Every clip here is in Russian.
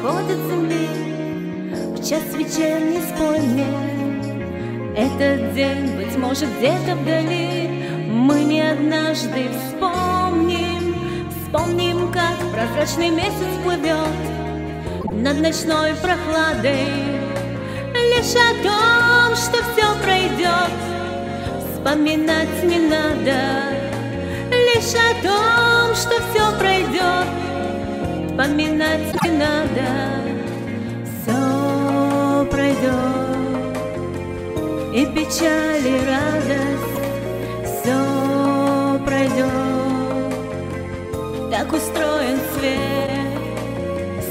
уходит с земли в час вечерний, спой мне. Этот день, быть может, где-то вдали мы не однажды вспомним, как прозрачный месяц плывет над ночной прохладой. Лишь о том, что все пройдет, вспоминать не надо. Лишь о том, что все пройдет, вспоминать не надо. Все пройдет, и печаль, и радость, все пройдет. Так устроен свет,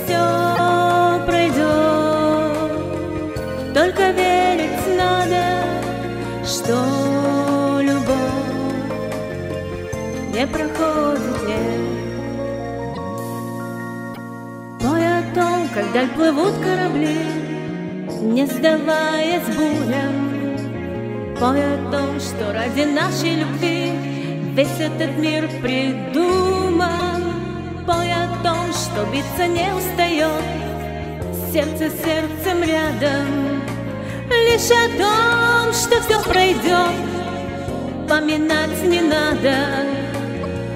все пройдет. Только верить надо, что любовь не проходит лет. Пой о том, как вдаль плывут корабли, не сдаваясь бурям. Пой о том, что ради нашей любви весь этот мир придуман. Пой о том, что биться не устает сердце сердцем рядом. Лишь о том, что все пройдет, поминать не надо.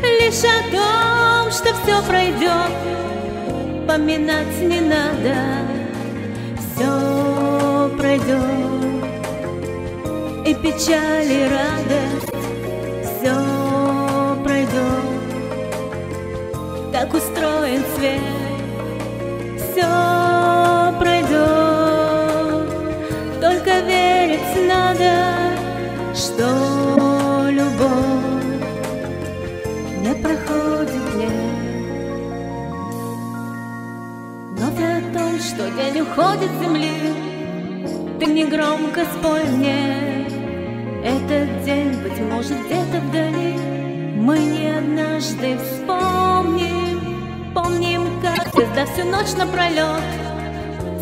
Лишь о том, что все пройдет, поминать не надо. Все пройдет, и печаль, и радость, все пройдет. Так устроен свет, все пройдет. Только верить надо, что любовь не проходит лет. Вновь о том, что день уходит с земли, ты негромко спой мне. Этот день, быть может, где-то вдали мы не однажды помним, как звезда всю ночь напролет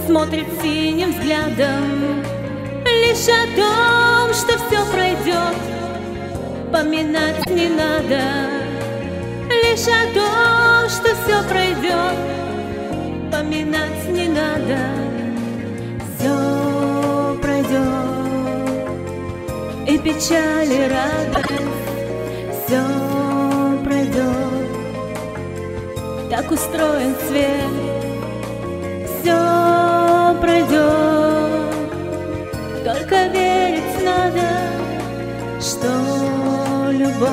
смотрит синим взглядом. Лишь о том, что все пройдет, поминать не надо. Лишь о том, что все пройдет, поминать не надо. Все пройдет, и печаль, и радость, все пройдет. Так устроен свет, все пройдет. Только верить надо, что любовь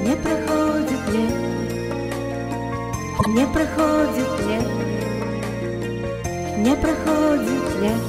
не проходит лет, не проходит лет, не проходит лет.